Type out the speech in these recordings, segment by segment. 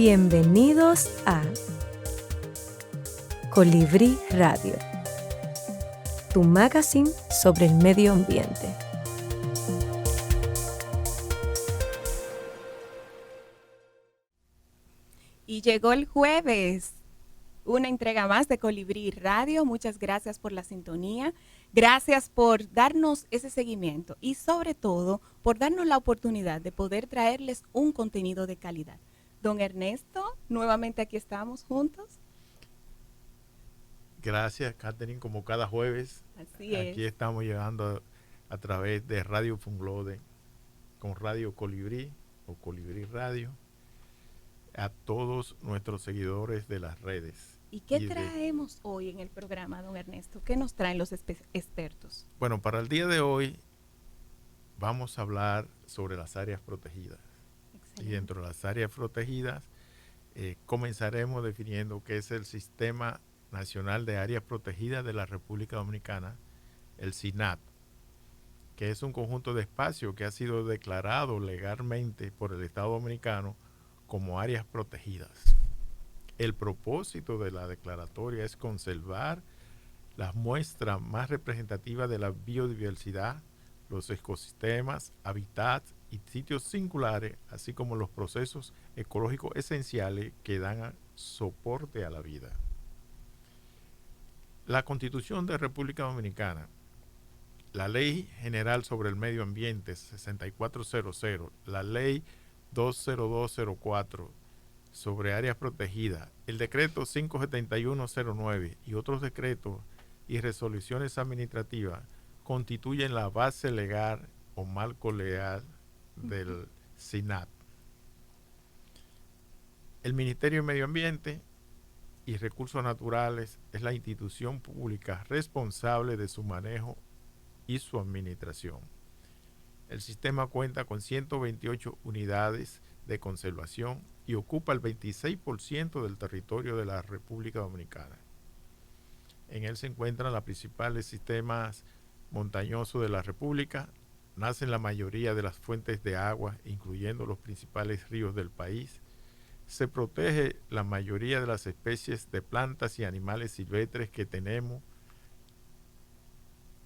Bienvenidos a Colibrí Radio, tu magazine sobre el medio ambiente. Y llegó el jueves, una entrega más de Colibrí Radio. Muchas gracias por la sintonía, gracias por darnos ese seguimiento y sobre todo por darnos la oportunidad de poder traerles un contenido de calidad. Don Ernesto, nuevamente aquí estamos juntos. Gracias, Catherine, como cada jueves. Así es. Aquí estamos llegando a través de Radio Funglode con Radio Colibrí o Colibrí Radio a todos nuestros seguidores de las redes. ¿Y qué traemos hoy en el programa, don Ernesto? ¿Qué nos traen los expertos? Bueno, para el día de hoy vamos a hablar sobre las áreas protegidas. Excelente. Y dentro de las áreas protegidas comenzaremos definiendo qué es el Sistema Nacional de Áreas Protegidas de la República Dominicana, el SINAP, que es un conjunto de espacios que ha sido declarado legalmente por el Estado Dominicano como áreas protegidas. El propósito de la declaratoria es conservar las muestras más representativas de la biodiversidad, los ecosistemas, hábitats y sitios singulares, así como los procesos ecológicos esenciales que dan soporte a la vida. La Constitución de República Dominicana, la Ley General sobre el Medio Ambiente 6400, la Ley 20204 sobre áreas protegidas, el decreto 57109 y otros decretos y resoluciones administrativas constituyen la base legal o marco legal del SINAP. El Ministerio de Medio Ambiente y Recursos Naturales es la institución pública responsable de su manejo y su administración. El sistema cuenta con 128 unidades de conservación y ocupa el 26% del territorio de la República Dominicana. En él se encuentran los principales sistemas montañosos de la República. Nacen la mayoría de las fuentes de agua, incluyendo los principales ríos del país. Se protege la mayoría de las especies de plantas y animales silvestres que tenemos.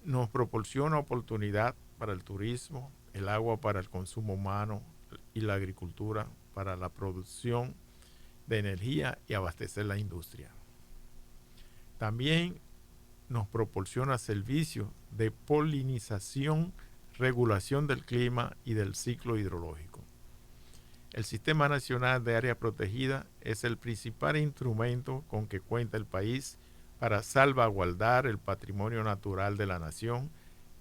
Nos proporciona oportunidad para el turismo, el agua para el consumo humano y la agricultura para la producción de energía y abastecer la industria. También nos proporciona servicios de polinización, regulación del clima y del ciclo hidrológico. El Sistema Nacional de Áreas Protegidas es el principal instrumento con que cuenta el país para salvaguardar el patrimonio natural de la nación,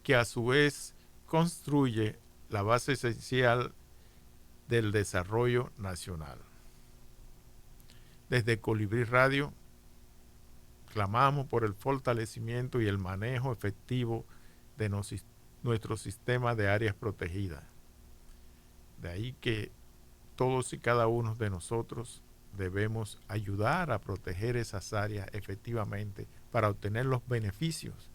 que a su vez construye la base esencial del desarrollo nacional. Desde Colibrí Radio clamamos por el fortalecimiento y el manejo efectivo de nuestro sistema de áreas protegidas. De ahí que todos y cada uno de nosotros debemos ayudar a proteger esas áreas efectivamente para obtener los beneficios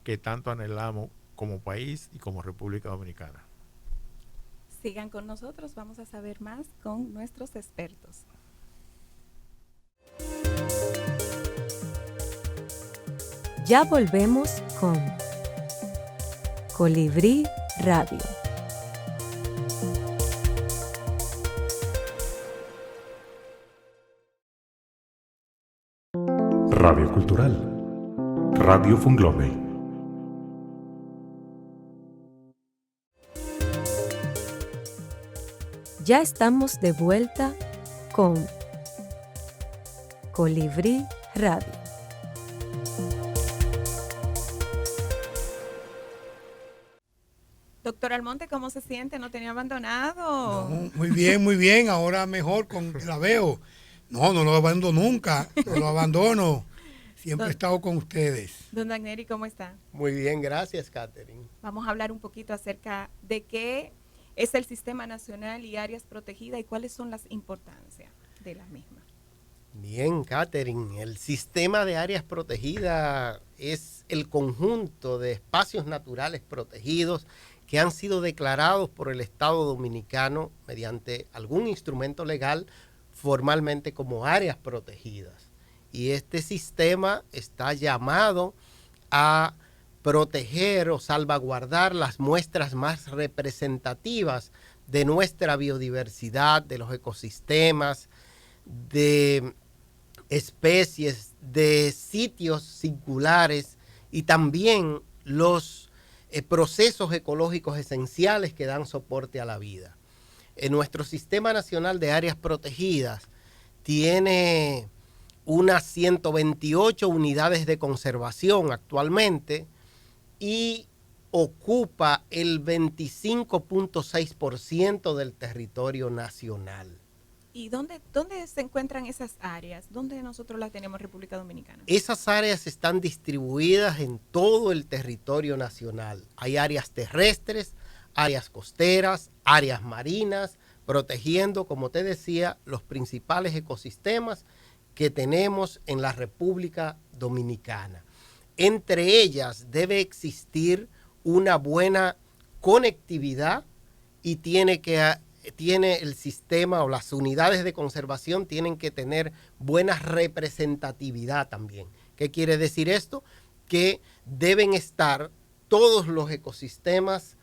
que tanto anhelamos como país y como República Dominicana. Sigan con nosotros, vamos a saber más con nuestros expertos. Ya volvemos con Colibrí Radio. Radio Cultural, Radio Funglode. Ya estamos de vuelta con Colibrí Radio. Doctor Almonte, ¿cómo se siente? ¿No tenía abandonado? No, muy bien, ahora mejor, la veo. No lo abandono nunca, no lo abandono. Siempre he estado con ustedes. Don Dagneri, ¿cómo está? Muy bien, gracias, Catherine. Vamos a hablar un poquito acerca de qué es el Sistema Nacional y Áreas Protegidas y cuáles son las importancias de las mismas. Bien, Catherine, el Sistema de Áreas Protegidas es el conjunto de espacios naturales protegidos que han sido declarados por el Estado Dominicano mediante algún instrumento legal formalmente como áreas protegidas. Y este sistema está llamado a proteger o salvaguardar las muestras más representativas de nuestra biodiversidad, de los ecosistemas, de especies, de sitios singulares y también los procesos ecológicos esenciales que dan soporte a la vida. En nuestro Sistema Nacional de Áreas Protegidas tiene unas 128 unidades de conservación actualmente y ocupa el 25.6% del territorio nacional. ¿Y dónde se encuentran esas áreas? ¿Dónde nosotros las tenemos en República Dominicana? Esas áreas están distribuidas en todo el territorio nacional. Hay áreas terrestres, áreas costeras, áreas marinas, protegiendo, como te decía, los principales ecosistemas que tenemos en la República Dominicana. Entre ellas debe existir una buena conectividad y tiene el sistema o las unidades de conservación tienen que tener buena representatividad también. ¿Qué quiere decir esto? Que deben estar todos los ecosistemas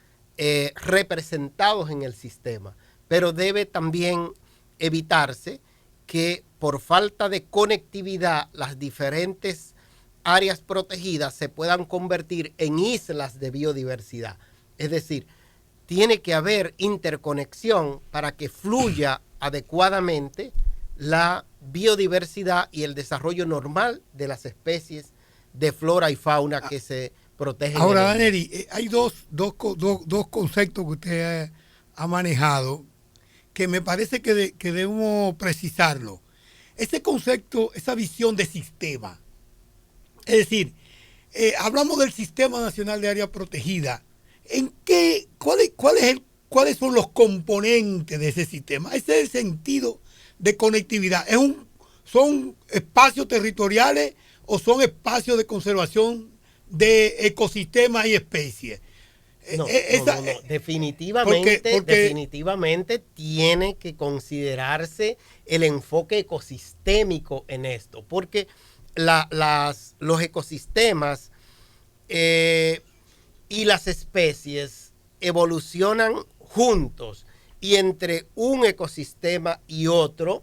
representados en el sistema, pero debe también evitarse que por falta de conectividad las diferentes áreas protegidas se puedan convertir en islas de biodiversidad. Es decir, tiene que haber interconexión para que fluya adecuadamente la biodiversidad y el desarrollo normal de las especies de flora y fauna que se protegen. Ahora, Daneri, hay dos conceptos que usted ha manejado que me parece que debemos precisarlo. Ese concepto, esa visión de sistema. Es decir, hablamos del Sistema Nacional de Área Protegida. ¿Cuáles son los componentes de ese sistema? Ese es el sentido de conectividad. ¿Son espacios territoriales o son espacios de conservación de ecosistemas y especies? No. Definitivamente tiene que considerarse el enfoque ecosistémico en esto, porque los ecosistemas y las especies evolucionan juntos, y entre un ecosistema y otro,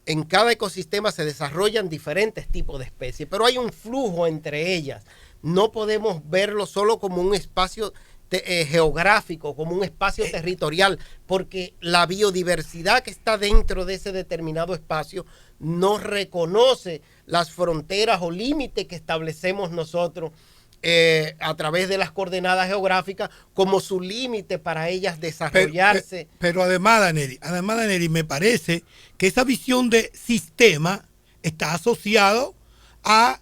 en cada ecosistema se desarrollan diferentes tipos de especies, pero hay un flujo entre ellas. No podemos verlo solo como un espacio geográfico, como un espacio territorial, porque la biodiversidad que está dentro de ese determinado espacio no reconoce las fronteras o límites que establecemos nosotros a través de las coordenadas geográficas como su límite para ellas desarrollarse. Pero además, Daneri, me parece que esa visión de sistema está asociado a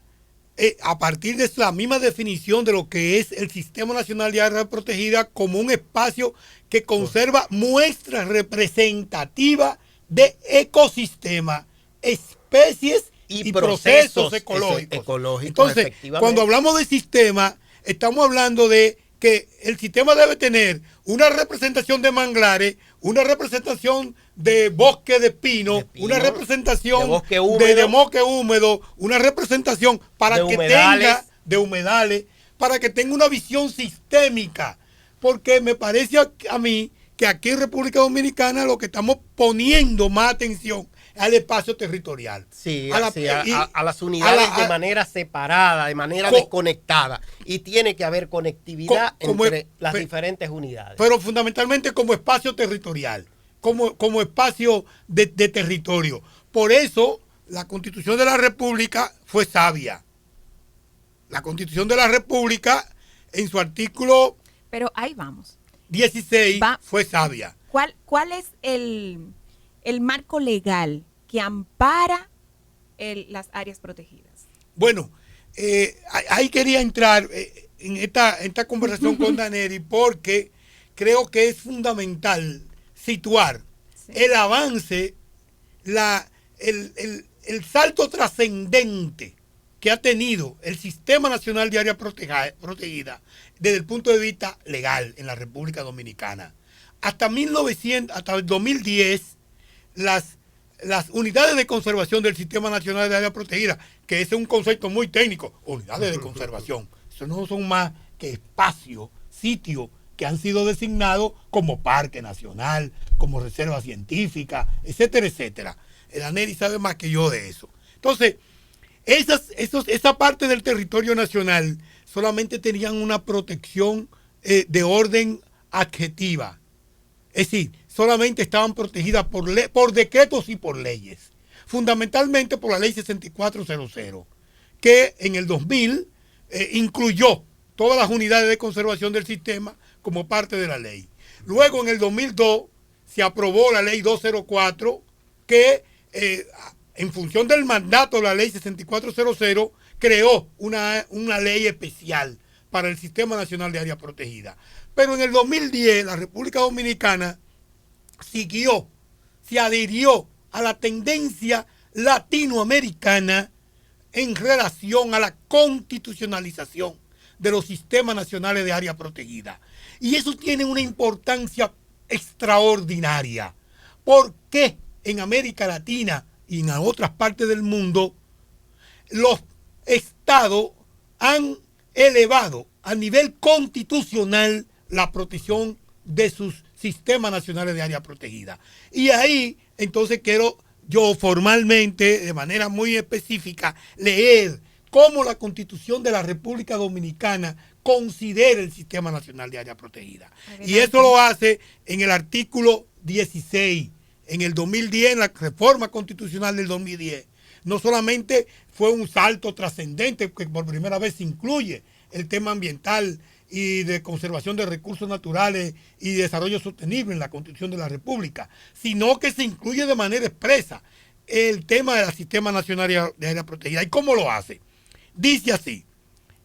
partir de la misma definición de lo que es el Sistema Nacional de Áreas Protegidas como un espacio que conserva muestras representativas de ecosistemas, especies y procesos ecológicos. Entonces, cuando hablamos de sistema, estamos hablando de que el sistema debe tener una representación de manglares, una representación de bosque de pino, una representación de bosque húmedo, una representación para que tenga de humedales, para que tenga una visión sistémica, porque me parece a mí que aquí en República Dominicana lo que estamos poniendo más atención al espacio territorial. Sí, a las unidades de manera separada, de manera desconectada. Y tiene que haber conectividad entre las diferentes unidades. Pero fundamentalmente como espacio territorial, como espacio de territorio. Por eso la Constitución de la República fue sabia. La Constitución de la República, en su artículo... Pero ahí vamos. 16 fue sabia. ¿Cuál es el marco legal que ampara las áreas protegidas? Bueno, ahí quería entrar en esta conversación con Daneri, porque creo que es fundamental situar el avance, el salto trascendente que ha tenido el Sistema Nacional de Área Protegida desde el punto de vista legal en la República Dominicana. Hasta el 2010, las unidades de conservación del Sistema Nacional de Área Protegida, que ese es un concepto muy técnico, unidades de conservación, eso no son más que espacios, sitios que han sido designados como parque nacional, como reserva científica, etcétera, etcétera. El ANERI sabe más que yo de eso. Entonces, esa parte del territorio nacional solamente tenían una protección de orden adjetiva. Es decir, solamente estaban protegidas por decretos y por leyes. Fundamentalmente por la ley 6400, que en el 2000 incluyó todas las unidades de conservación del sistema como parte de la ley. Luego, en el 2002, se aprobó la ley 204, que en función del mandato de la ley 6400, creó una ley especial para el Sistema Nacional de Área Protegida. Pero en el 2010 la República Dominicana se adhirió a la tendencia latinoamericana en relación a la constitucionalización de los sistemas nacionales de área protegida. Y eso tiene una importancia extraordinaria, porque en América Latina y en otras partes del mundo, los estados han elevado a nivel constitucional la protección de sus sistemas nacionales de área protegida. Y ahí, entonces, quiero yo formalmente, de manera muy específica, leer cómo la Constitución de la República Dominicana considera el Sistema Nacional de Área Protegida. Adelante. Y eso lo hace en el artículo 16, en el 2010, en la reforma constitucional del 2010. No solamente fue un salto trascendente, que por primera vez se incluye el tema ambiental y de conservación de recursos naturales y desarrollo sostenible en la Constitución de la República, sino que se incluye de manera expresa el tema del Sistema Nacional de Área Protegida. ¿Y cómo lo hace? Dice así,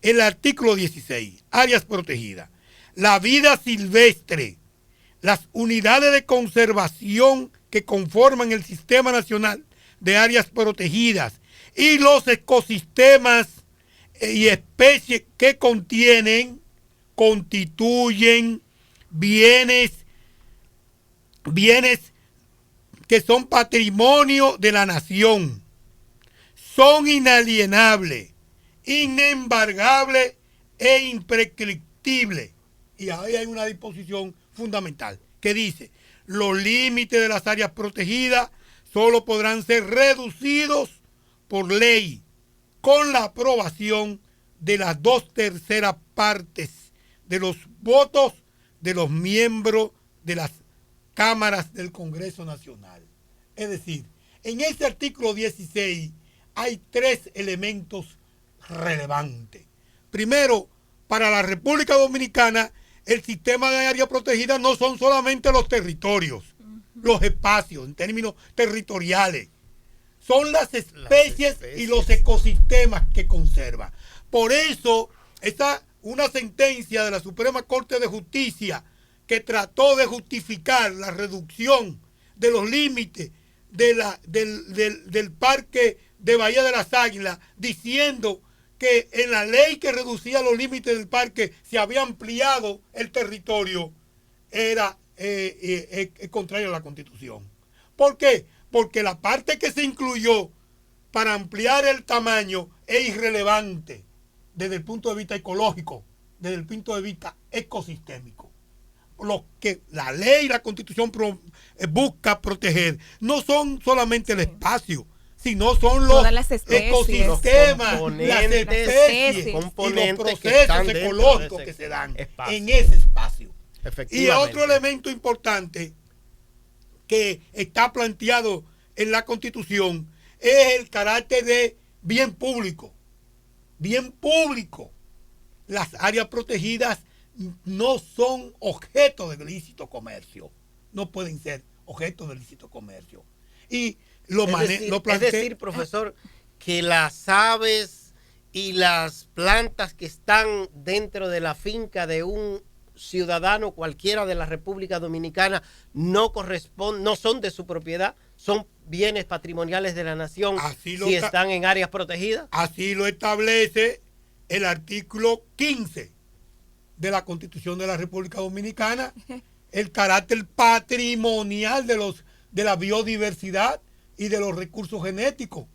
el artículo 16, áreas protegidas. La vida silvestre, las unidades de conservación que conforman el Sistema Nacional de Áreas Protegidas y los ecosistemas y especies que constituyen bienes que son patrimonio de la nación, son inalienables, inembargables e imprescriptibles. Y ahí hay una disposición fundamental que dice: los límites de las áreas protegidas solo podrán ser reducidos por ley con la aprobación de las 2/3 partes de los votos de los miembros de las cámaras del Congreso Nacional. Es decir, en este artículo 16 hay 3 elementos relevantes. Primero, para la República Dominicana, el sistema de área protegida no son solamente los territorios, los espacios en términos territoriales, son las especies y los ecosistemas que conserva. Por eso, una sentencia de la Suprema Corte de Justicia que trató de justificar la reducción de los límites del Parque de Bahía de las Águilas, diciendo que en la ley que reducía los límites del parque se había ampliado el territorio, era contrario a la Constitución. ¿Por qué? Porque la parte que se incluyó para ampliar el tamaño es irrelevante desde el punto de vista ecológico, desde el punto de vista ecosistémico. Lo que la ley y la Constitución busca proteger no son solamente el espacio, sino son los ecosistemas, las especies y los procesos ecológicos que se dan en ese espacio. Y otro elemento importante que está planteado en la Constitución es el carácter de bien público. Bien público. Las áreas protegidas no son objeto de ilícito comercio. No pueden ser objeto de ilícito comercio. Y es decir, profesor, que las aves y las plantas que están dentro de la finca de un ciudadano cualquiera de la República Dominicana no son de su propiedad, son bienes patrimoniales de la nación si están en áreas protegidas. Así lo establece el artículo 15 de la Constitución de la República Dominicana, el carácter patrimonial de la biodiversidad y de los recursos genéticos.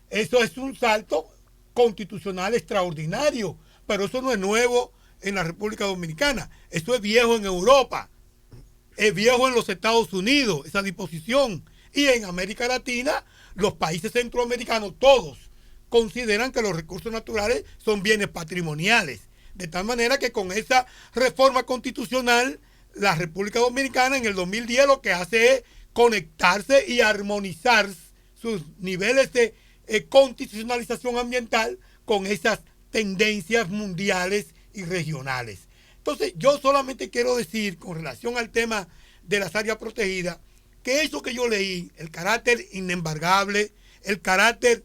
Eso es un salto constitucional extraordinario, pero eso no es nuevo en la República Dominicana. Eso es viejo en Europa, es viejo en los Estados Unidos, esa disposición. Y en América Latina, los países centroamericanos, todos consideran que los recursos naturales son bienes patrimoniales. De tal manera que con esa reforma constitucional, la República Dominicana en el 2010 lo que hace es conectarse y armonizar sus niveles de constitucionalización ambiental con esas tendencias mundiales y regionales. Entonces, yo solamente quiero decir, con relación al tema de las áreas protegidas, que eso que yo leí, el carácter inembargable, el carácter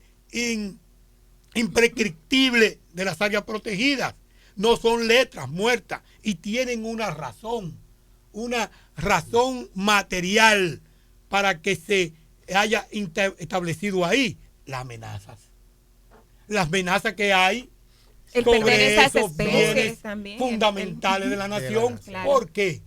imprescriptible de las áreas protegidas, no son letras muertas y tienen una razón material para que se haya establecido ahí las amenazas. Las amenazas que hay sobre esos bienes también, fundamentales de la nación. Claro. ¿Por qué?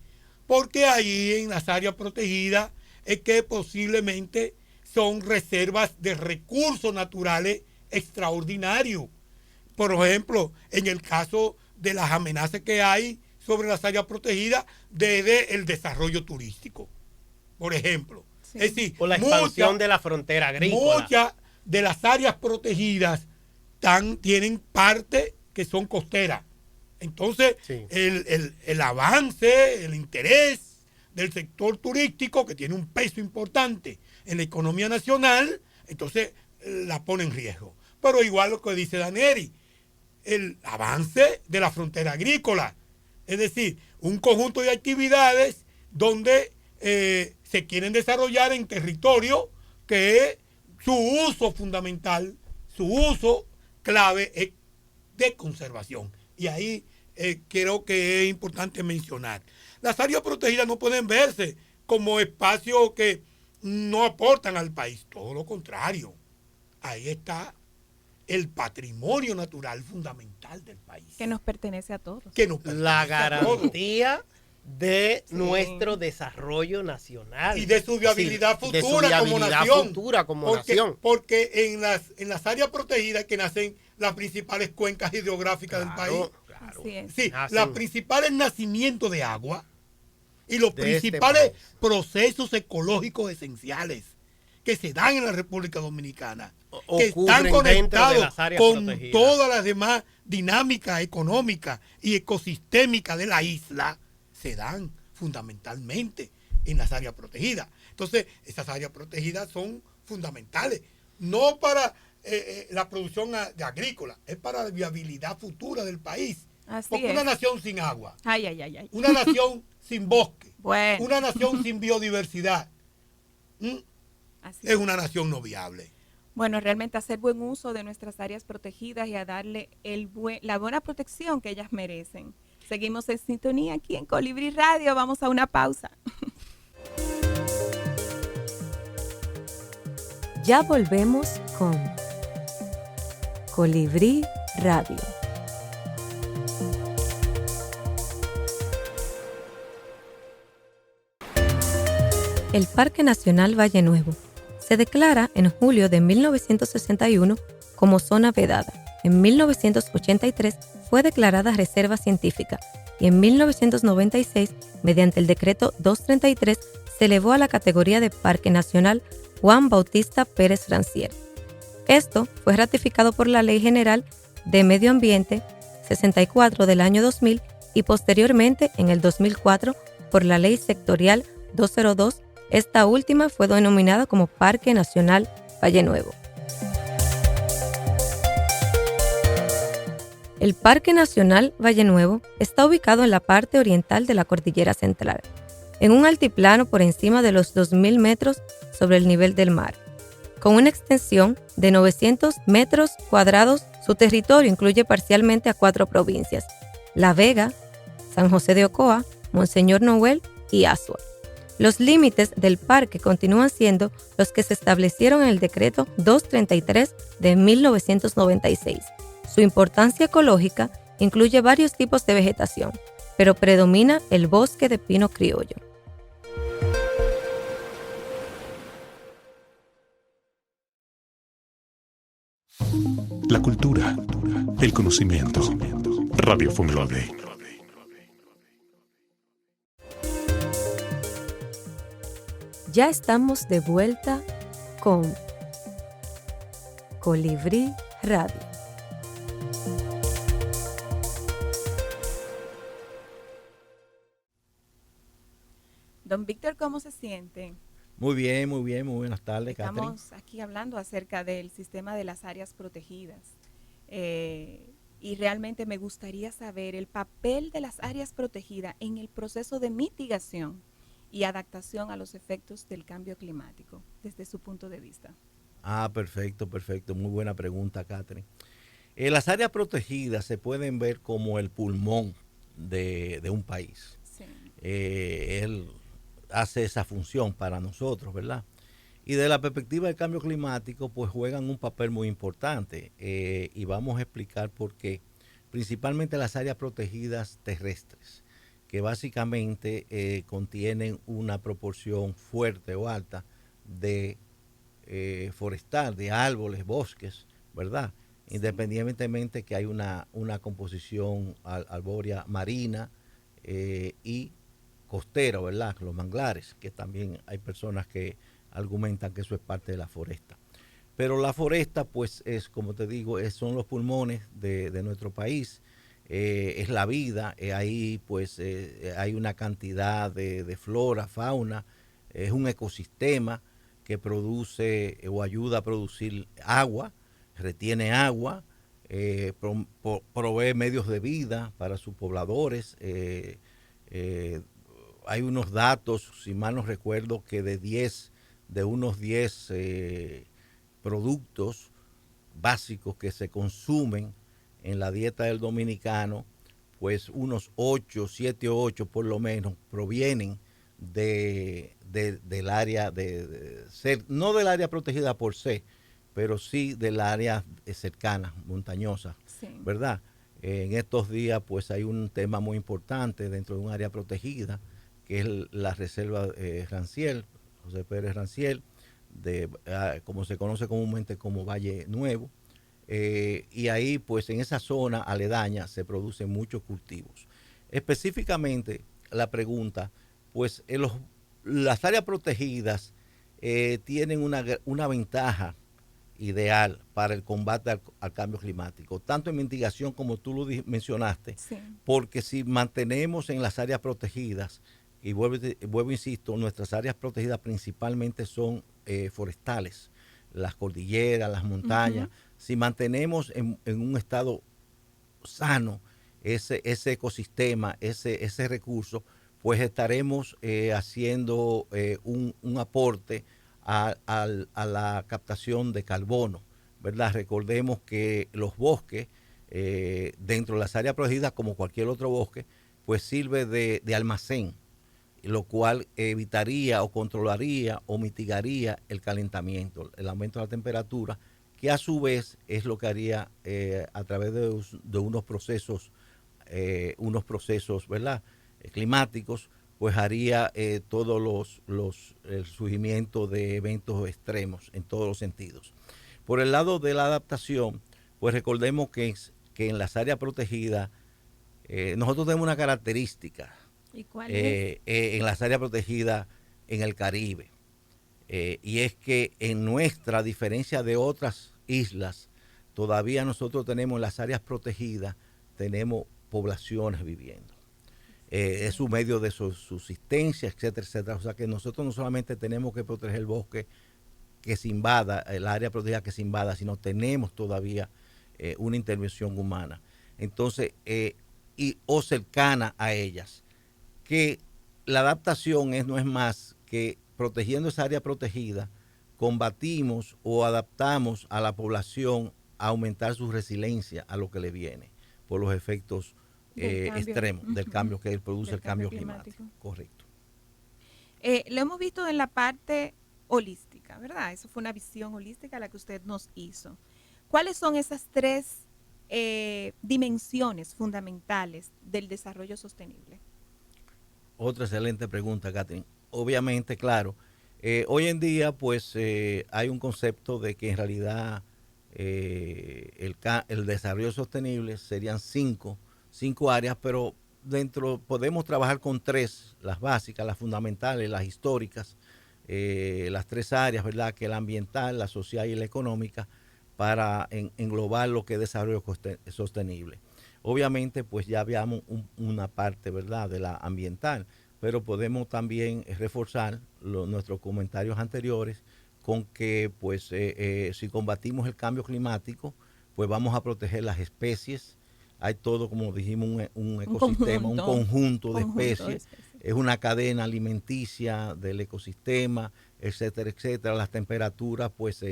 Porque ahí en las áreas protegidas es que posiblemente son reservas de recursos naturales extraordinarios. Por ejemplo, en el caso de las amenazas que hay sobre las áreas protegidas desde el desarrollo turístico, por ejemplo. Sí. Es decir, por la expansión de la frontera agrícola. Muchas de las áreas protegidas tienen parte que son costeras. Entonces, sí, el avance, el interés del sector turístico, que tiene un peso importante en la economía nacional, entonces la pone en riesgo. Pero igual lo que dice Daneri, el avance de la frontera agrícola, es decir, un conjunto de actividades donde se quieren desarrollar en territorio que su uso fundamental, su uso clave es de conservación. Y ahí creo que es importante mencionar. Las áreas protegidas no pueden verse como espacios que no aportan al país, todo lo contrario. Ahí está el patrimonio natural fundamental del país. Que nos pertenece a todos. Que nos pertenece la garantía de nuestro desarrollo nacional. Y de su viabilidad futura como nación. Porque en las áreas protegidas que nacen las principales cuencas hidrográficas del país. Claro. Sí, los principales nacimientos de agua y los principales procesos ecológicos esenciales que se dan en la República Dominicana, que están conectados con todas las demás dinámicas económicas y ecosistémicas de la isla, se dan fundamentalmente en las áreas protegidas. Entonces, esas áreas protegidas son fundamentales, no para la producción agrícola, es para la viabilidad futura del país. Así porque es. Una nación sin agua, ay. Una nación sin bosque, bueno, una nación sin biodiversidad, así es una nación no viable. Bueno, realmente hacer buen uso de nuestras áreas protegidas y a darle la buena protección que ellas merecen. Seguimos en sintonía aquí en Colibrí Radio. Vamos a una pausa. Ya volvemos con Colibrí Radio. El Parque Nacional Valle Nuevo se declara en julio de 1961 como zona vedada. En 1983 fue declarada reserva científica y en 1996, mediante el decreto 233, se elevó a la categoría de Parque Nacional Juan Bautista Pérez Rancière. Esto fue ratificado por la Ley General de Medio Ambiente 64 del año 2000 y posteriormente, en el 2004, por la Ley Sectorial 202. Esta última fue denominada como Parque Nacional Valle Nuevo. El Parque Nacional Valle Nuevo está ubicado en la parte oriental de la Cordillera Central, en un altiplano por encima de los 2.000 metros sobre el nivel del mar. Con una extensión de 900 metros cuadrados, su territorio incluye parcialmente a 4 provincias: La Vega, San José de Ocoa, Monseñor Noel y Azua. Los límites del parque continúan siendo los que se establecieron en el decreto 233 de 1996. Su importancia ecológica incluye varios tipos de vegetación, pero predomina el bosque de pino criollo. La cultura, el conocimiento. Radio Funglode. Ya estamos de vuelta con Colibrí Radio. Don Víctor, ¿cómo se siente? Muy bien, muy bien, muy buenas tardes, Catherine. Estamos aquí hablando acerca del sistema de las áreas protegidas. Y realmente me gustaría saber el papel de las áreas protegidas en el proceso de mitigación y adaptación a los efectos del cambio climático, desde su punto de vista. Perfecto, perfecto. Muy buena pregunta, Catherine. Las áreas protegidas se pueden ver como el pulmón de un país. Sí. Él hace esa función para nosotros, ¿verdad? Y de la perspectiva del cambio climático, pues juegan un papel muy importante. Y vamos a explicar por qué. Principalmente las áreas protegidas terrestres, que básicamente contienen una proporción fuerte o alta de forestal, de árboles, bosques, ¿verdad? Sí. Independientemente que hay una composición arbórea marina y costera, ¿verdad? Los manglares, que también hay personas que argumentan que eso es parte de la foresta. Pero la foresta, pues, es, como te digo, son los pulmones de nuestro país. Es la vida, ahí pues hay una cantidad de flora, fauna, es un ecosistema que produce o ayuda a producir agua, retiene agua, provee medios de vida para sus pobladores. Hay unos datos, si mal no recuerdo, que de unos 10 productos básicos que se consumen en la dieta del dominicano, pues unos 7 o 8 por lo menos provienen del área no del área protegida por se, pero sí del área cercana, montañosa, sí. ¿Verdad? En estos días pues hay un tema muy importante dentro de un área protegida, que es la reserva Ranciel, José Pérez Ranciel, como se conoce comúnmente como Valle Nuevo. Y ahí pues en esa zona aledaña se producen muchos cultivos. Específicamente la pregunta, pues las áreas protegidas tienen una ventaja ideal para el combate al cambio climático, tanto en mitigación como tú lo mencionaste, sí. Porque si mantenemos en las áreas protegidas, y vuelvo insisto, nuestras áreas protegidas principalmente son forestales, las cordilleras, las montañas. Si mantenemos en un estado sano ese ecosistema, ese recurso, pues estaremos haciendo un aporte a la captación de carbono, ¿verdad? Recordemos que los bosques, dentro de las áreas protegidas, como cualquier otro bosque, pues sirve de almacén, lo cual evitaría o controlaría o mitigaría el calentamiento, el aumento de la temperatura, que a su vez es lo que haría a través de unos procesos, ¿verdad? Climáticos, pues haría todos el surgimiento de eventos extremos en todos los sentidos. Por el lado de la adaptación, pues recordemos que en las áreas protegidas nosotros tenemos una característica. ¿Y cuál es? En las áreas protegidas en el Caribe. Y es que en nuestra diferencia de otras islas, todavía nosotros tenemos en las áreas protegidas, tenemos poblaciones viviendo. Es un medio de subsistencia, etcétera, etcétera. O sea que nosotros no solamente tenemos que proteger el bosque que se invada, el área protegida que se invada, sino tenemos todavía una intervención humana. Entonces, o cercana a ellas. Que la adaptación no es más que protegiendo esa área protegida, combatimos o adaptamos a la población a aumentar su resiliencia a lo que le viene por los efectos extremos del cambio que produce el cambio climático. Correcto. Lo hemos visto en la parte holística, ¿verdad? Eso fue una visión holística la que usted nos hizo. ¿Cuáles son esas 3 dimensiones fundamentales del desarrollo sostenible? Otra excelente pregunta, Catherine. Obviamente, claro, hoy en día pues hay un concepto de que en realidad el desarrollo sostenible serían cinco áreas, pero podemos trabajar con tres, las básicas, las fundamentales, las históricas, las tres áreas, ¿verdad? Que la ambiental, la social y la económica, para englobar lo que es desarrollo sostenible. Obviamente, pues ya veamos una parte, ¿verdad?, de la ambiental, pero podemos también reforzar nuestros comentarios anteriores con que, pues, si combatimos el cambio climático, pues vamos a proteger las especies. Hay todo, como dijimos, un ecosistema, un conjunto de especies. Es una cadena alimenticia del ecosistema, etcétera, etcétera. Las temperaturas, pues,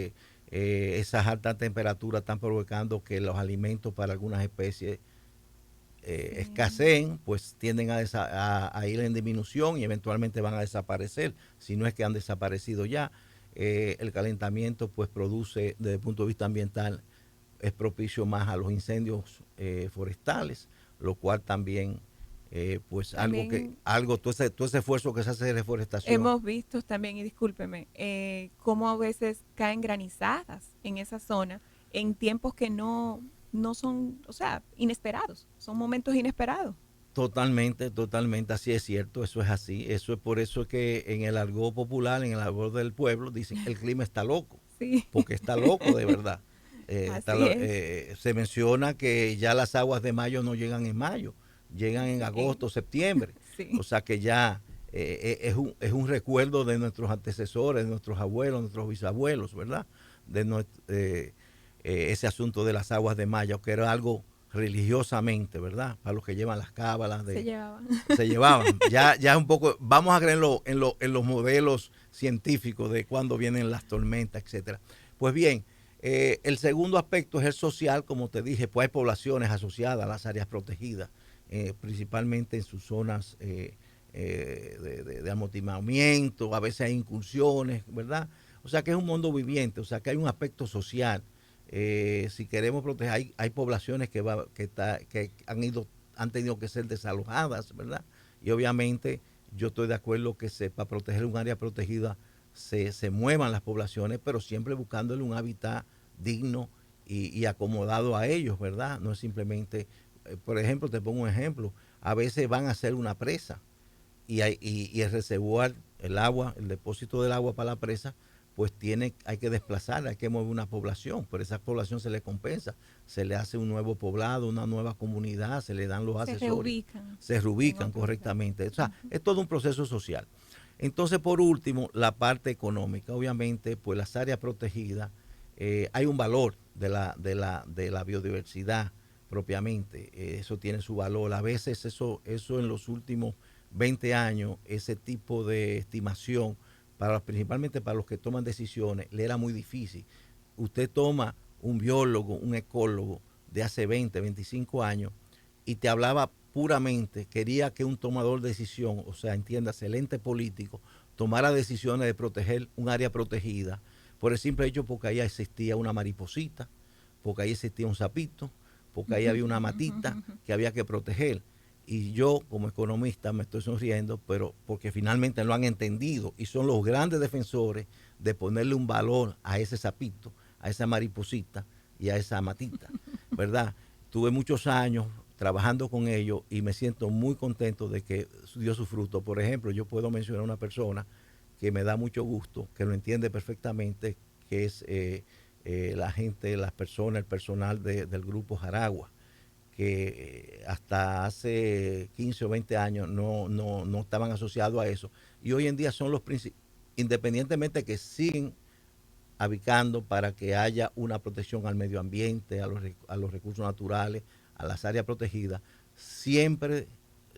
esas altas temperaturas están provocando que los alimentos para algunas especies escaseen, pues tienden a ir en disminución y eventualmente van a desaparecer, si no es que han desaparecido ya. El calentamiento, pues, produce, desde el punto de vista ambiental, es propicio más a los incendios forestales, lo cual también, pues, también todo ese esfuerzo que se hace de reforestación. Hemos visto también, y discúlpeme, cómo a veces caen granizadas en esa zona en tiempos que no son, o sea, inesperados, son momentos inesperados. Totalmente, así es cierto, eso es así. Eso es por eso que en el argot popular, en el argot del pueblo, dicen el clima está loco, sí. Porque está loco de verdad. Se menciona que ya las aguas de mayo no llegan en mayo, llegan en agosto, septiembre. Sí. O sea que ya es un recuerdo de nuestros antecesores, de nuestros abuelos, nuestros bisabuelos, ¿verdad? De ese asunto de las aguas de mayo, que era algo religiosamente, ¿verdad? Para los que llevan las cábalas. Se llevaban. Ya un poco, vamos a creerlo en los modelos científicos de cuándo vienen las tormentas, etcétera. Pues bien, el segundo aspecto es el social, como te dije, pues hay poblaciones asociadas a las áreas protegidas, principalmente en sus zonas de amotinamiento, a veces hay incursiones, ¿verdad? O sea que es un mundo viviente, o sea que hay un aspecto social. Si queremos proteger, hay poblaciones que han tenido que ser desalojadas, ¿verdad? Y obviamente yo estoy de acuerdo que para proteger un área protegida se muevan las poblaciones, pero siempre buscándole un hábitat digno y acomodado a ellos, ¿verdad? No es simplemente, por ejemplo, te pongo un ejemplo, a veces van a hacer una presa y el reservoir, el agua, el depósito del agua para la presa, pues hay que desplazar, hay que mover una población, pero esa población se le compensa, se le hace un nuevo poblado, una nueva comunidad, se le dan los asesores, se reubican correctamente, o sea, es todo un proceso social. Entonces, por último, la parte económica, obviamente, pues las áreas protegidas, hay un valor de la biodiversidad propiamente, eso tiene su valor, a veces eso en los últimos 20 años, ese tipo de estimación, principalmente para los que toman decisiones, le era muy difícil. Usted toma un biólogo, un ecólogo de hace 20, 25 años y te hablaba puramente, quería que un tomador de decisión, o sea, entiéndase, el ente político, tomara decisiones de proteger un área protegida por el simple hecho porque ahí existía una mariposita, porque ahí existía un sapito, porque ahí había una matita que había que proteger. Y yo, como economista, me estoy sonriendo, pero porque finalmente lo han entendido y son los grandes defensores de ponerle un valor a ese sapito, a esa mariposita y a esa matita, ¿verdad? Tuve muchos años trabajando con ellos y me siento muy contento de que dio su fruto. Por ejemplo, yo puedo mencionar a una persona que me da mucho gusto, que lo entiende perfectamente, que es la gente, las personas, el personal del Grupo Jaragua, que hasta hace 15 o 20 años no estaban asociados a eso. Y hoy en día son los principales, independientemente que siguen habicando para que haya una protección al medio ambiente, a los recursos naturales, a las áreas protegidas, siempre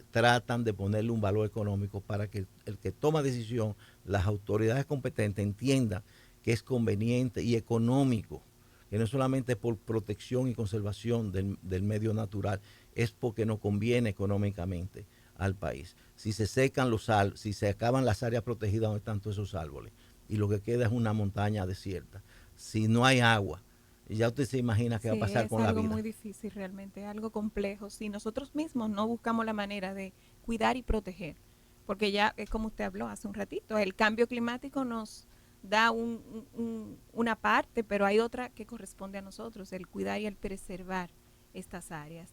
tratan de ponerle un valor económico para que el que toma decisión, las autoridades competentes entiendan que es conveniente y económico, que no solamente por protección y conservación del medio natural, es porque nos conviene económicamente al país. Si se secan si se acaban las áreas protegidas donde están todos esos árboles, y lo que queda es una montaña desierta, si no hay agua, ya usted se imagina qué va a pasar con la vida. Es algo muy difícil realmente, algo complejo. Si nosotros mismos no buscamos la manera de cuidar y proteger, porque ya es como usted habló hace un ratito, el cambio climático nos da una parte, pero hay otra que corresponde a nosotros, el cuidar y el preservar estas áreas.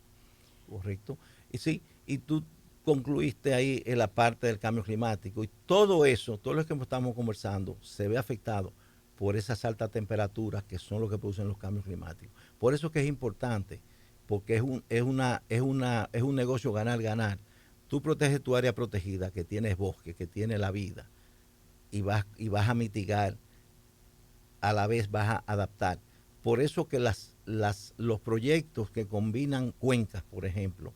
Correcto. Y sí, y tú concluiste ahí en la parte del cambio climático. Y todo eso, todo lo que estamos conversando, se ve afectado por esas altas temperaturas que son lo que producen los cambios climáticos. Por eso es que es importante, porque es un negocio ganar-ganar. Tú proteges tu área protegida, que tienes bosque, que tiene la vida, y vas a mitigar, a la vez vas a adaptar. Por eso que los proyectos que combinan cuencas, por ejemplo,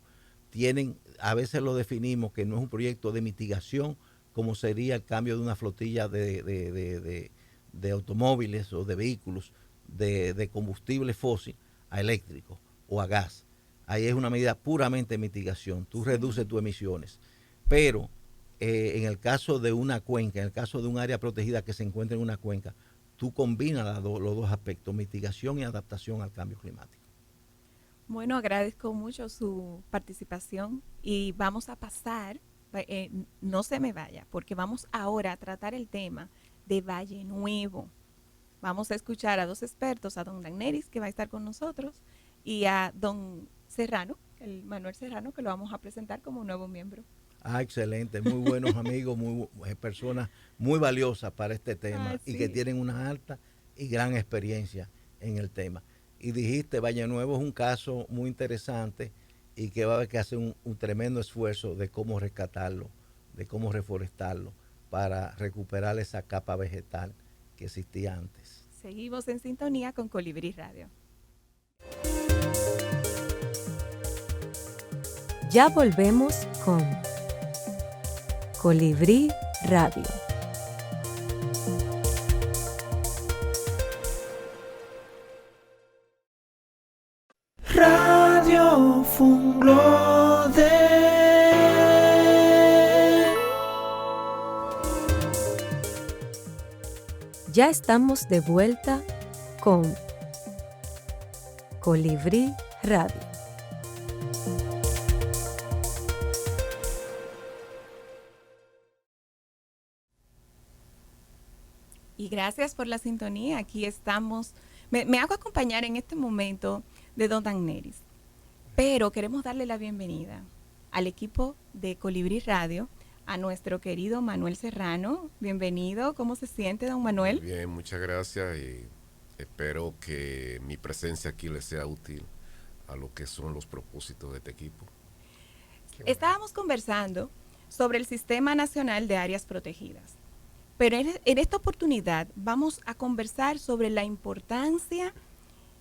a veces lo definimos que no es un proyecto de mitigación, como sería el cambio de una flotilla de automóviles o de vehículos de combustible fósil a eléctrico o a gas. Ahí es una medida puramente de mitigación, tú reduces tus emisiones. Pero en el caso de una cuenca, en el caso de un área protegida que se encuentra en una cuenca, tú combinas los dos aspectos, mitigación y adaptación al cambio climático. Bueno, agradezco mucho su participación y vamos a pasar, no se me vaya, porque vamos ahora a tratar el tema de Valle Nuevo. Vamos a escuchar a dos expertos, a don Dagneris, que va a estar con nosotros, y a don Serrano, el Manuel Serrano, que lo vamos a presentar como nuevo miembro. Excelente, muy buenos amigos, personas muy valiosas para este tema y que tienen una alta y gran experiencia en el tema. Y dijiste, Valle Nuevo es un caso muy interesante y que va a haber que hacer un tremendo esfuerzo de cómo rescatarlo, de cómo reforestarlo para recuperar esa capa vegetal que existía antes. Seguimos en sintonía con Colibrí Radio. Ya volvemos con Colibrí Radio. Radio Funglode. Ya estamos de vuelta con Colibrí Radio. Y gracias por la sintonía. Aquí estamos. Me hago acompañar en este momento de don Dagneris, pero queremos darle la bienvenida al equipo de Colibrí Radio, a nuestro querido Manuel Serrano. Bienvenido. ¿Cómo se siente, don Manuel? Bien, muchas gracias y espero que mi presencia aquí les sea útil a lo que son los propósitos de este equipo. Estábamos conversando sobre el Sistema Nacional de Áreas Protegidas, pero en esta oportunidad vamos a conversar sobre la importancia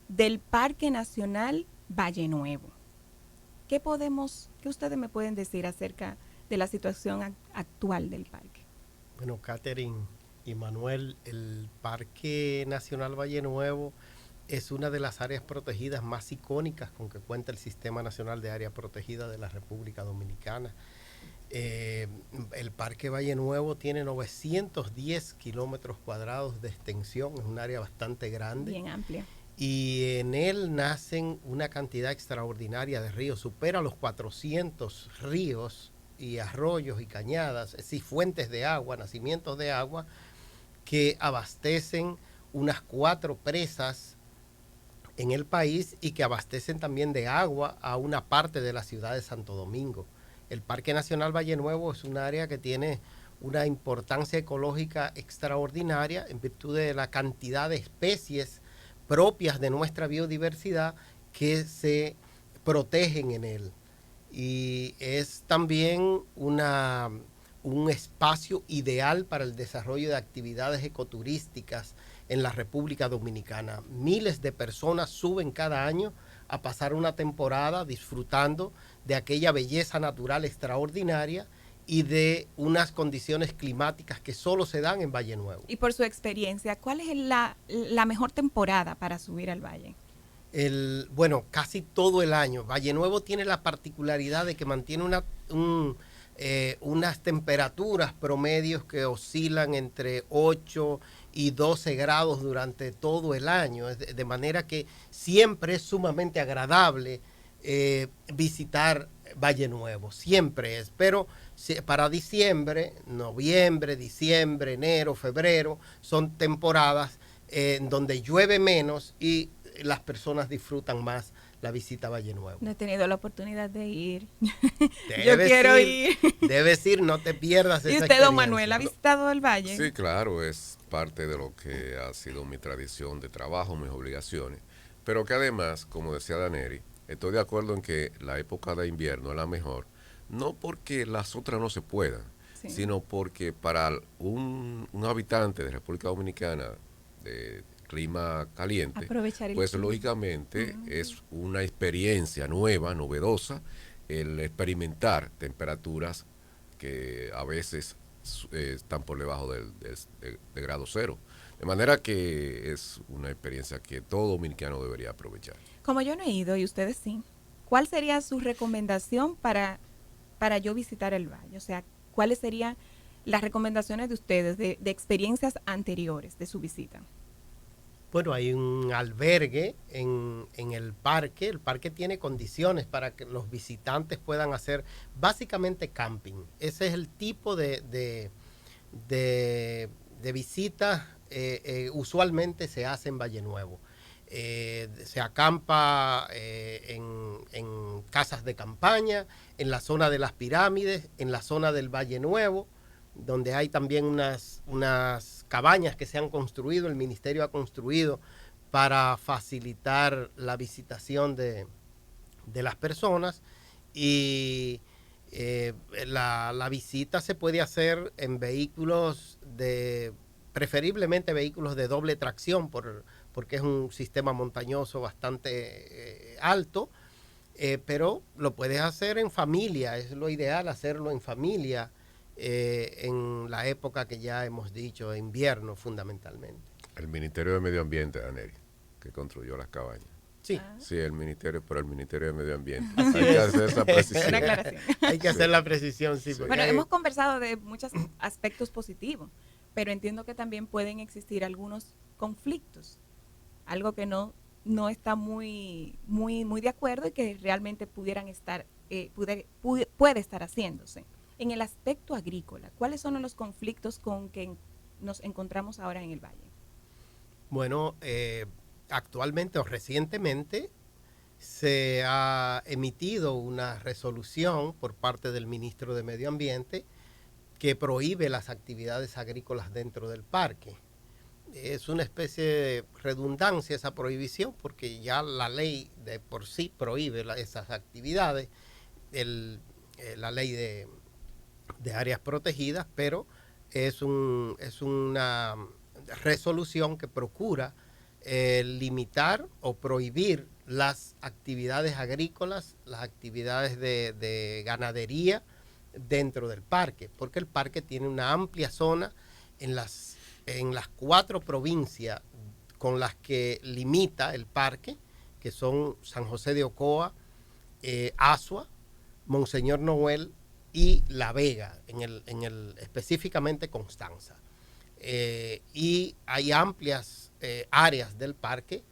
del Parque Nacional Valle Nuevo. ¿Qué ustedes me pueden decir acerca de la situación actual del parque? Bueno, Catherine y Manuel, el Parque Nacional Valle Nuevo es una de las áreas protegidas más icónicas con que cuenta el Sistema Nacional de Área Protegida de la República Dominicana. El Parque Valle Nuevo tiene 910 kilómetros cuadrados de extensión, es un área bastante grande. Bien amplia. Y en él nacen una cantidad extraordinaria de ríos, supera los 400 ríos y arroyos y cañadas, es decir, fuentes de agua, nacimientos de agua, que abastecen unas 4 presas en el país y que abastecen también de agua a una parte de la ciudad de Santo Domingo. El Parque Nacional Valle Nuevo es un área que tiene una importancia ecológica extraordinaria en virtud de la cantidad de especies propias de nuestra biodiversidad que se protegen en él. Y es también un espacio ideal para el desarrollo de actividades ecoturísticas en la República Dominicana. Miles de personas suben cada año a pasar una temporada disfrutando de aquella belleza natural extraordinaria y de unas condiciones climáticas que solo se dan en Valle Nuevo. Y por su experiencia, ¿cuál es la mejor temporada para subir al valle? Bueno, casi todo el año. Valle Nuevo tiene la particularidad de que mantiene unas temperaturas promedios que oscilan entre 8 y 12 grados durante todo el año, de manera que siempre es sumamente agradable visitar Valle Nuevo, siempre es, pero para diciembre, noviembre, diciembre, enero, febrero, son temporadas en donde llueve menos y las personas disfrutan más la visita a Valle Nuevo. No he tenido la oportunidad de ir. Yo quiero ir. Debes ir, no te pierdas esa ¿Y usted, experiencia. don Manuel, ha visitado el Valle? Sí, claro, es parte de lo que ha sido mi tradición de trabajo, mis obligaciones. Pero que además, como decía Daneri, estoy de acuerdo en que la época de invierno es la mejor, no porque las otras no se puedan, sino porque para un habitante de República Dominicana de clima caliente, pues lógicamente es una experiencia nueva, novedosa, el experimentar temperaturas que a veces están por debajo de grado cero. De manera que es una experiencia que todo dominicano debería aprovechar. Como yo no he ido y ustedes sí, ¿cuál sería su recomendación para yo visitar el Valle? O sea, ¿cuáles serían las recomendaciones de ustedes de experiencias anteriores de su visita? Bueno, hay un albergue en el parque. El parque tiene condiciones para que los visitantes puedan hacer básicamente camping. Ese es el tipo de visitas usualmente se hace en Valle Nuevo. Se acampa en casas de campaña, en la zona de las pirámides, en la zona del Valle Nuevo, donde hay también unas cabañas que se han construido, el ministerio ha construido para facilitar la visitación de las personas, y la visita se puede hacer en vehículos preferiblemente vehículos de doble tracción, porque es un sistema montañoso bastante alto, pero lo puedes hacer en familia, es lo ideal hacerlo en familia. En la época que ya hemos dicho, invierno fundamentalmente. El Ministerio de Medio Ambiente, Daneri, que construyó las cabañas. Sí. Sí, el Ministerio de Medio Ambiente. Hay que hacer esa precisión. Hay que hacer la precisión, sí. Bueno, hemos conversado de muchos aspectos positivos, pero entiendo que también pueden existir algunos conflictos, algo que no está muy de acuerdo y que realmente pudieran estar, puede estar haciéndose. En el aspecto agrícola, ¿cuáles son los conflictos con que nos encontramos ahora en el Valle? Bueno, actualmente o recientemente se ha emitido una resolución por parte del ministro de Medio Ambiente que prohíbe las actividades agrícolas dentro del parque. Es una especie de redundancia esa prohibición, porque ya la ley de por sí prohíbe esas actividades, la ley de áreas protegidas, pero es una resolución que procura limitar o prohibir las actividades agrícolas, las actividades de ganadería dentro del parque, porque el parque tiene una amplia zona en las 4 provincias con las que limita el parque, que son San José de Ocoa, Azua, Monseñor Noel y La Vega, específicamente Constanza. Y hay amplias áreas del parque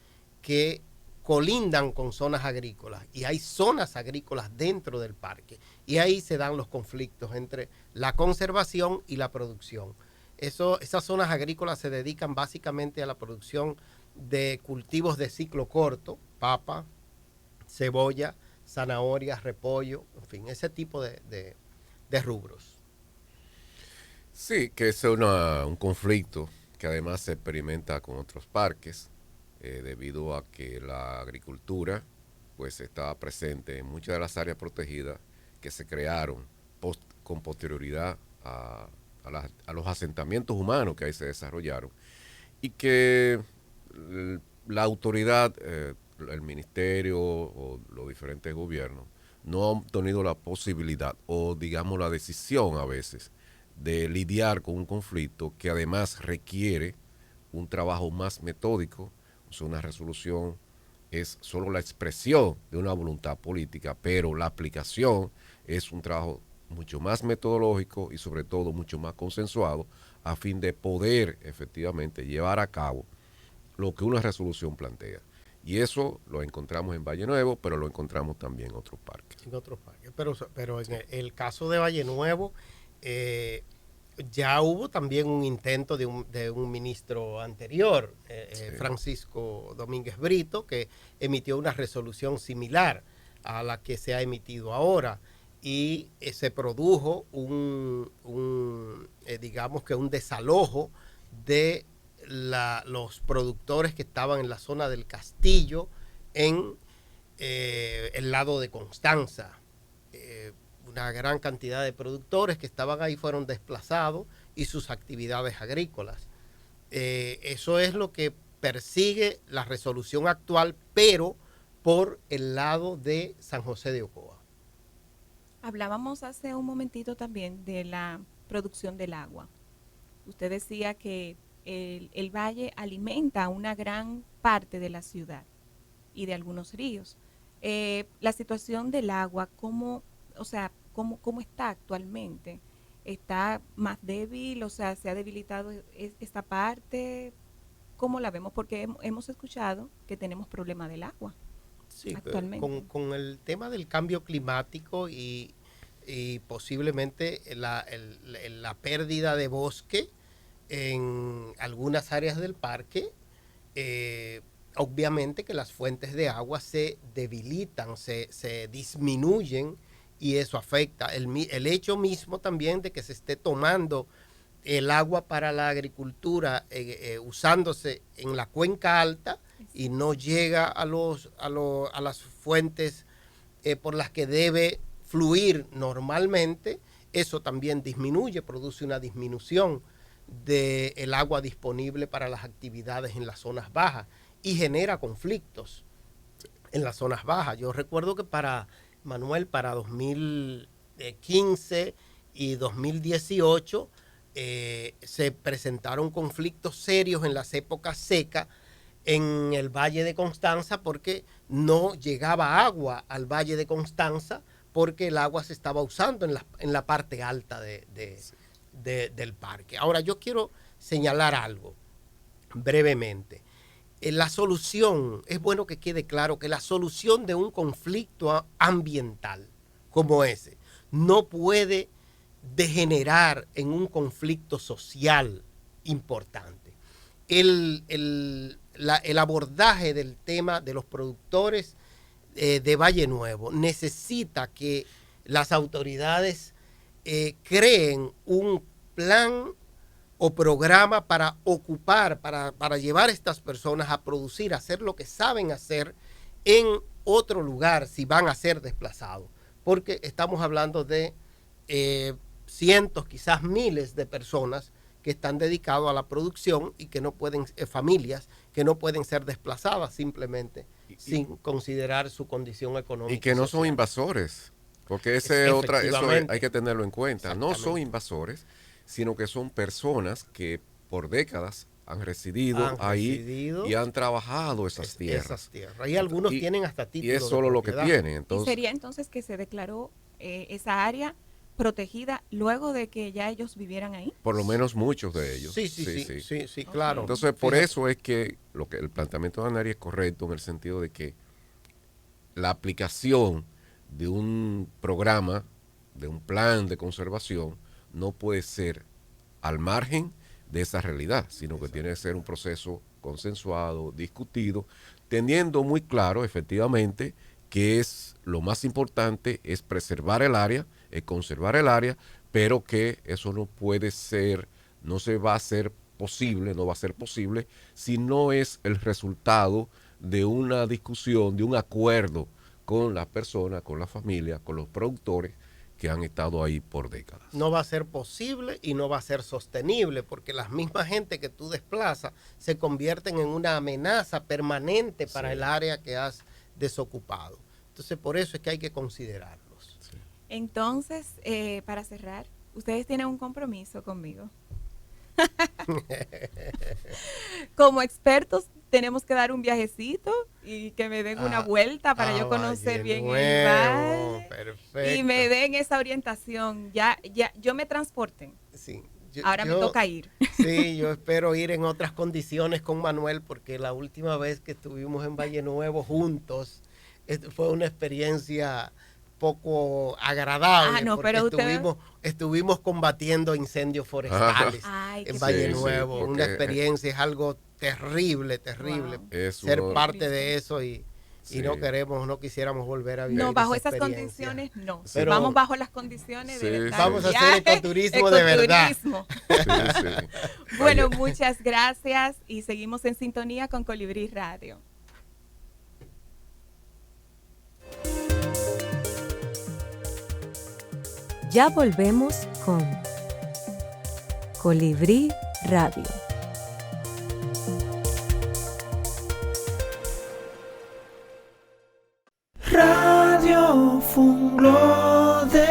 que colindan con zonas agrícolas, y hay zonas agrícolas dentro del parque, y ahí se dan los conflictos entre la conservación y la producción. Esas zonas agrícolas se dedican básicamente a la producción de cultivos de ciclo corto, papa, cebolla, zanahorias, repollo, en fin, ese tipo de rubros. Sí, que es un conflicto que además se experimenta con otros parques, debido a que la agricultura pues estaba presente en muchas de las áreas protegidas que se crearon con posterioridad a los asentamientos humanos que ahí se desarrollaron, y que la autoridad, el ministerio o los diferentes gobiernos no han tenido la posibilidad o digamos la decisión a veces de lidiar con un conflicto que además requiere un trabajo más metódico. O sea, una resolución es solo la expresión de una voluntad política, pero la aplicación es un trabajo mucho más metodológico y sobre todo mucho más consensuado a fin de poder efectivamente llevar a cabo lo que una resolución plantea. Y eso lo encontramos en Valle Nuevo, pero lo encontramos también en otros parques. En otros parques. Pero en el caso de Valle Nuevo, ya hubo también un intento de un ministro anterior, Francisco Domínguez Brito, que emitió una resolución similar a la que se ha emitido ahora. Y se produjo digamos que un desalojo de los productores que estaban en la zona del Castillo, en el lado de Constanza. Una gran cantidad de productores que estaban ahí fueron desplazados y sus actividades agrícolas. Eso es lo que persigue la resolución actual, pero por el lado de San José de Ocoa. Hablábamos hace un momentito también de la producción del agua. Usted decía que el valle alimenta una gran parte de la ciudad y de algunos ríos. La situación del agua, ¿cómo está actualmente? ¿Está más débil? O sea, ¿se ha debilitado esta parte? ¿Cómo la vemos? Porque hemos escuchado que tenemos problema del agua. Sí, actualmente. Con el tema del cambio climático y posiblemente la pérdida de bosque en algunas áreas del parque, obviamente que las fuentes de agua se debilitan, se disminuyen, y eso afecta. El hecho mismo también de que se esté tomando el agua para la agricultura usándose en la cuenca alta y no llega a las fuentes por las que debe fluir normalmente, eso también produce una disminución del agua disponible para las actividades en las zonas bajas y genera conflictos en las zonas bajas. Yo recuerdo que para 2015 y 2018 se presentaron conflictos serios en las épocas secas en el Valle de Constanza, porque no llegaba agua al Valle de Constanza, porque el agua se estaba usando en la parte alta del parque. Ahora, yo quiero señalar algo brevemente. La solución, es bueno que quede claro que la solución de un conflicto ambiental como ese no puede degenerar en un conflicto social importante. El abordaje del tema de los productores de Valle Nuevo necesita que las autoridades creen un plan o programa para ocupar, para llevar a estas personas a producir, a hacer lo que saben hacer en otro lugar si van a ser desplazados. Porque estamos hablando de cientos, quizás miles de personas que están dedicados a la producción y que no pueden, familias que no pueden ser desplazadas simplemente sin considerar su condición económica. Y que no son invasores, porque eso hay que tenerlo en cuenta. No son invasores, sino que son personas que por décadas han residido ahí y han trabajado esas tierras. Y algunos tienen hasta títulos. Y es solo lo que tienen. Entonces, ¿y sería entonces que se declaró esa área protegida luego de que ya ellos vivieran ahí? Por lo menos muchos de ellos. Sí, claro. Entonces, por eso es que el planteamiento de Anari es correcto, en el sentido de que la aplicación de un programa, de un plan de conservación, no puede ser al margen de esa realidad, sino que tiene que ser un proceso consensuado, discutido, teniendo muy claro efectivamente que es lo más importante es preservar el área, es conservar el área, pero que eso no puede ser, no va a ser posible si no es el resultado de una discusión, de un acuerdo con las personas, con la familia, con los productores que han estado ahí por décadas. No va a ser posible y no va a ser sostenible, porque las mismas gente que tú desplazas se convierten en una amenaza permanente para el área que has desocupado. Entonces, por eso es que hay que considerarlos. Sí. Entonces, para cerrar, ustedes tienen un compromiso conmigo. Como expertos tenemos que dar un viajecito y que me den una vuelta para yo conocer bien el valle. Perfecto. Y me den esa orientación. Ya yo me transporten. Sí. Ahora me toca ir. Sí, yo espero ir en otras condiciones con Manuel, porque la última vez que estuvimos en Valle Nuevo juntos fue una experiencia poco agradable. No, porque pero estuvimos combatiendo incendios forestales en Valle Nuevo. Una experiencia, es algo terrible. Wow. Ser parte de eso y no quisiéramos volver a vivir. No, bajo esas condiciones no. Pero vamos bajo las condiciones de vamos a hacer ecoturismo de verdad. Bueno, muchas gracias y seguimos en sintonía con Colibrí Radio. Ya volvemos con Colibrí Radio. Radio Funglode.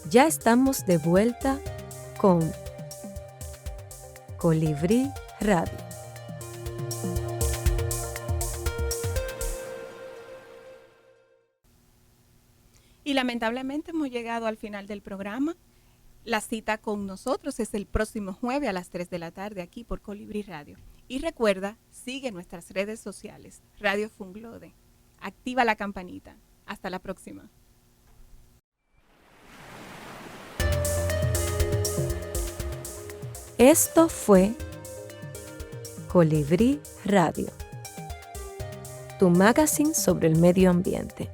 Ya estamos de vuelta con Colibrí Radio. Y lamentablemente hemos llegado al final del programa. La cita con nosotros es el próximo jueves a las 3 de la tarde aquí por Colibrí Radio. Y recuerda, sigue nuestras redes sociales, Radio Funglode. Activa la campanita. Hasta la próxima. Esto fue Colibrí Radio, tu magazine sobre el medio ambiente.